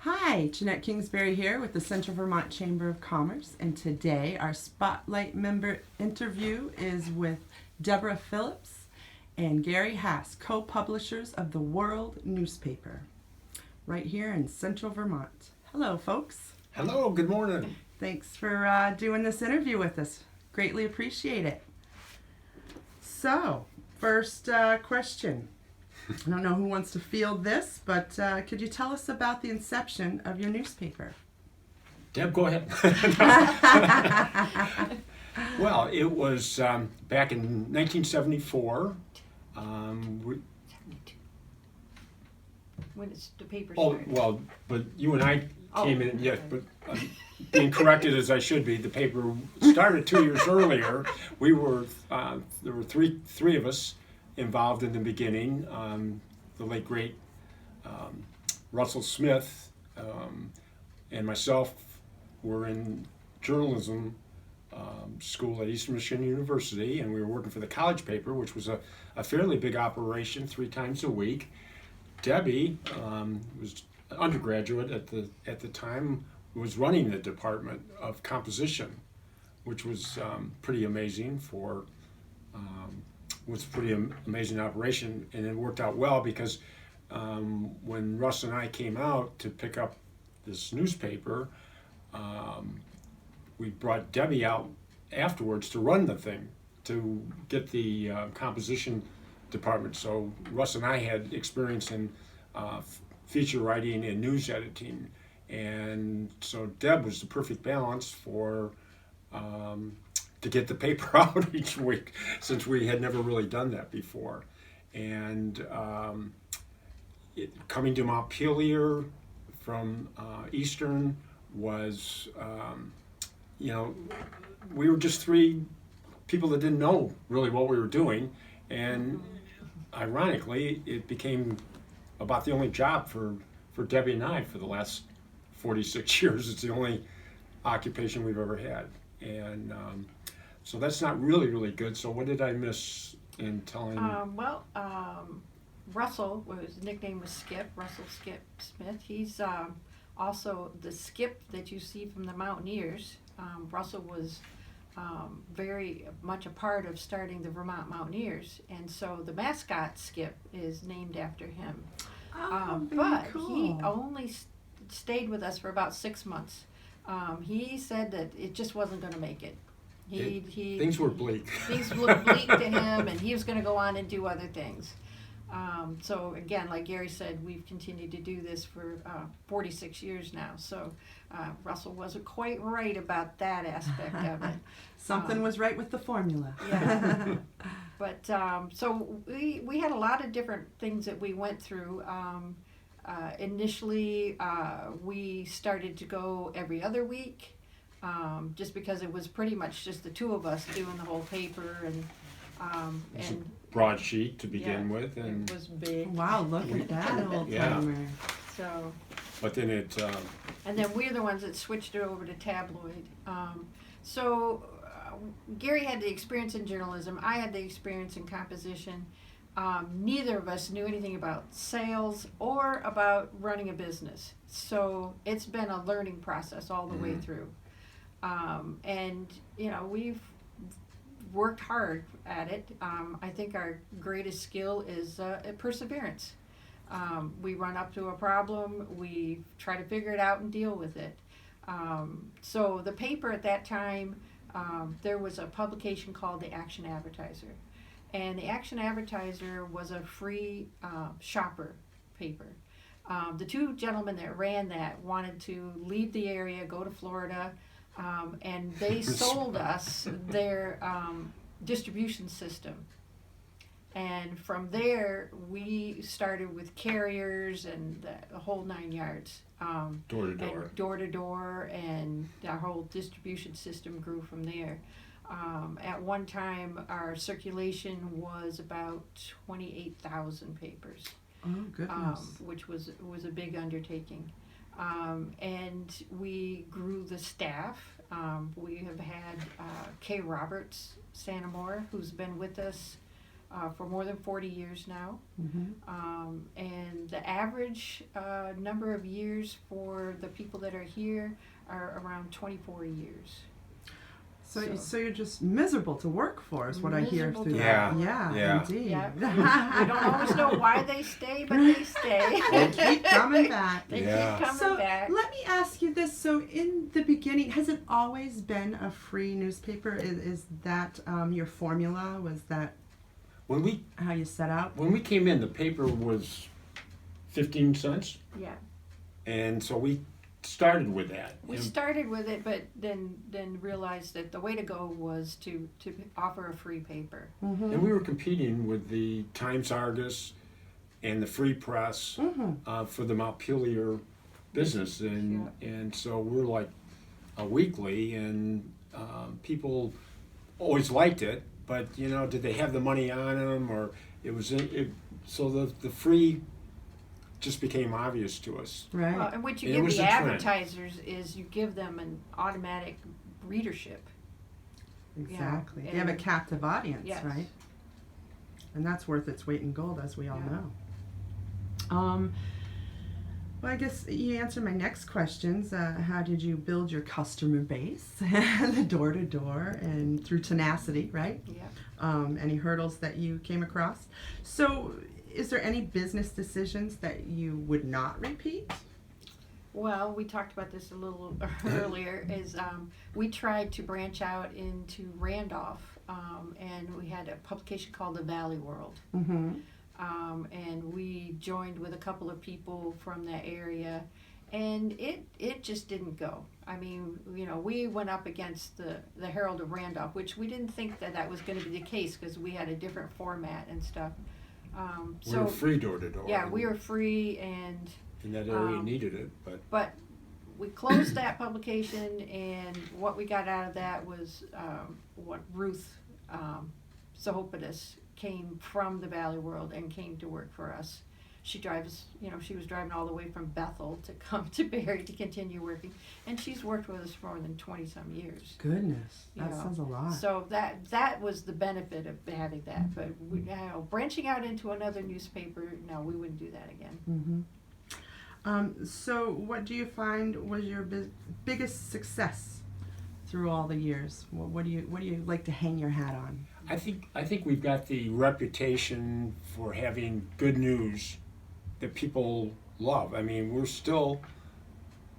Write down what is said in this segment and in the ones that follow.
Hi, Jeannette Kingsbury here with the Central Vermont Chamber of Commerce, and today our Spotlight member interview is with Deborah Phillips and Gary Haas, co-publishers of the World newspaper, right here in Central Vermont. Hello, folks. Hello, good morning. Thanks for doing this interview with us. Greatly appreciate it. So, first question. I don't know who wants to field this, but could you tell us about the inception of your newspaper? Deb, go ahead. Well, it was back in 1974. When it's the paper Oh, started. well, but you and I came in, yes, but being corrected as I should be, the paper started 2 years earlier. We were, there were three of us involved in the beginning. The late great Russell Smith and myself were in journalism school at Eastern Michigan University, and we were working for the college paper, which was a fairly big operation, 3 times a week. Debbie was an undergraduate at the time, was running the department of composition, which was pretty amazing for. Was a pretty amazing operation, and it worked out well because when Russ and I came out to pick up this newspaper, we brought Debbie out afterwards to run the thing, to get the composition department. So Russ and I had experience in feature writing and news editing, and so Deb was the perfect balance for to get the paper out each week, since we had never really done that before. And coming to Montpelier from Eastern was, we were just 3 people that didn't know really what we were doing, and ironically, it became about the only job for Debbie and I for the last 46 years. It's the only occupation we've ever had. And so that's not really good. So what did I miss in telling? Russell, his nickname was Skip, Russell Skip Smith. He's also the Skip that you see from the Mountaineers. Russell was very much a part of starting the Vermont Mountaineers, and so the mascot Skip is named after him. But cool. He only stayed with us for about 6 months. He said that it just wasn't going to make it. Things were bleak. Things looked bleak to him, and he was going to go on and do other things. So again, like Gary said, we've continued to do this for 46 years now. So Russell wasn't quite right about that aspect of it. Something was right with the formula. Yeah. But so we had a lot of different things that we went through. Initially, we started to go every other week, just because it was pretty much just the 2 of us doing the whole paper, and Broadsheet to begin with, and it was big. Wow, look at that old timer. So. But then it. And then we're the ones that switched it over to tabloid. So Gary had the experience in journalism. I had the experience in composition. Neither of us knew anything about sales or about running a business. So it's been a learning process all the way through. And, we've worked hard at it. I think our greatest skill is perseverance. We run up to a problem, we try to figure it out and deal with it. So the paper at that time, there was a publication called the Action Advertiser. And the Action Advertiser was a free shopper paper. The 2 gentlemen that ran that wanted to leave the area, go to Florida, and they sold us their distribution system. And from there, we started with carriers and the whole 9 yards. Door to door. And door to door, and our whole distribution system grew from there. At one time, our circulation was about 28,000 papers. Oh, goodness. Which was a big undertaking. And we grew the staff. We have had Kay Roberts Sanamore, who's been with us for more than 40 years now. Mm-hmm. And the average number of years for the people that are here are around 24 years. So you're just miserable to work for, is what I hear Miserable through to that. work for. Yeah, Yeah. indeed. Yeah. We don't always know why they stay, but they stay. They keep coming back. They Yeah. keep coming So back. let me ask you this. So in the beginning, has it always been a free newspaper? Is that your formula? Was that When we how you set out? came in, the paper was 15 cents, Yeah. and so we started with that. We And started with it, but then realized that the way to go was to offer a free paper. Mm-hmm. And we were competing with the Times Argus and the Free Press Mm-hmm. for the Montpelier business, and so we're like a weekly, and people always liked it, but did they have the money on them, or so the free just became obvious to us. Right. And what you It give was the a trend. advertisers is you give them an automatic readership. Exactly. Yeah, You have a and- captive audience, Yes. right? And that's worth its weight in gold, as we all Yeah. know. Well, I guess you answered my next questions. How did you build your customer base, the door to door, and through tenacity, right? Yeah. Any hurdles that you came across? So, is there any business decisions that you would not repeat? Well, we talked about this a little earlier. We tried to branch out into Randolph, and we had a publication called The Valley World. Mm-hmm. And we joined with a couple of people from that area, and it just didn't go. I mean, we went up against the Herald of Randolph, which we didn't think that was going to be the case because we had a different format and stuff. We were free door to door. Yeah, we were free, and in that area needed it, but we closed that publication, and what we got out of that was what Ruth Sohopadis came from the Valley World and came to work for us. She was driving all the way from Bethel to come to Barry to continue working, and she's worked with us for more than 20-some years. Goodness, that Yeah. sounds a lot. So that was the benefit of having that. But branching out into another newspaper, no, we wouldn't do that again. Mm-hmm. So what do you find was your biggest success through all the years? What do you like to hang your hat on? I think we've got the reputation for having good news that people love. I mean, we're still,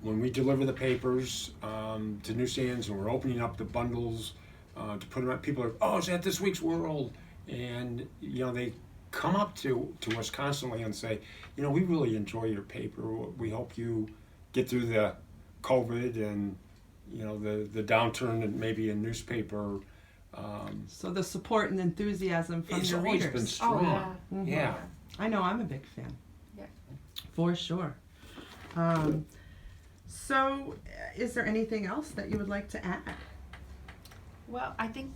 when we deliver the papers to newsstands and we're opening up the bundles to put them out, people are, oh, is that this week's World? And they come up to us constantly and say, we really enjoy your paper. We hope you get through the COVID and the downturn and maybe in newspaper. So the support and enthusiasm from It's your always readers. been strong. Oh, yeah. Mhm. Yeah. I know, I'm a big fan. Yeah. For sure. So is there anything else that you would like to add? Well, I think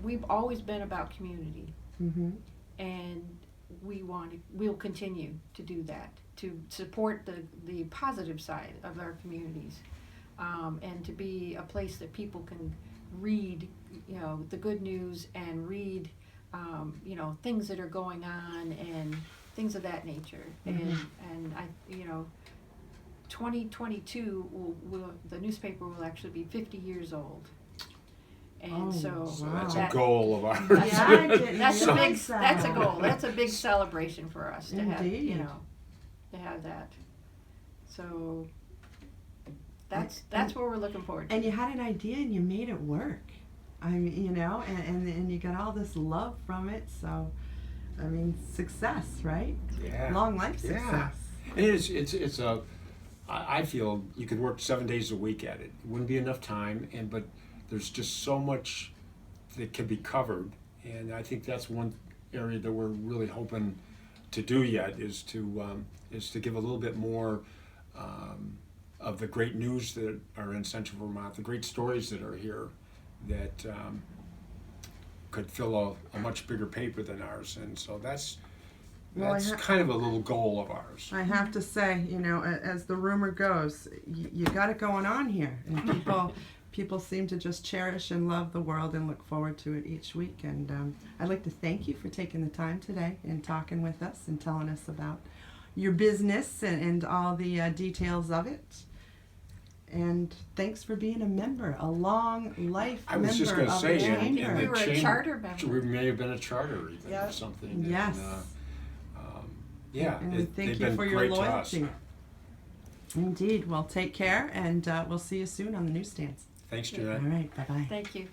we've always been about community, Mm-hmm. and we'll continue to do that, to support the positive side of our communities, and to be a place that people can read, the good news and read, things that are going on and things of that nature. Mhm. And I, 2022 the newspaper will actually be 50 years old. And Oh, so So wow. that's that- a goal of ours. Yeah, I didn't that's a big realize that. that's a goal. That's a big celebration for us to have, Indeed. to have that. So that's what we're looking forward to. And you had an idea and you made it work. I mean, and you got all this love from it. So, I mean, success, right? Yeah. Long life Yeah. success. And it's a, I feel you could work 7 days a week at it. It wouldn't be enough time, but there's just so much that can be covered, and I think that's one area that we're really hoping to do yet is to give a little bit more of the great news that are in Central Vermont, the great stories that are here that could fill a much bigger paper than ours, and so that's Well, kind of a little goal of ours. I have to say, as the rumor goes, you got it going on here, and people seem to just cherish and love the world and look forward to it each week. And I'd like to thank you for taking the time today and talking with us and telling us about your business and all the details of it. And thanks for being a member, a long life I was just member going to of say, the in chamber. We the were a chamber, charter member. we may have been a charter even Yeah. or something. Yes. Yeah, And we thank they've you been for your great to us. loyalty. Indeed. Well, take care, and we'll see you soon on the newsstands. Thanks, All Jeannette. right. Bye-bye. Thank you.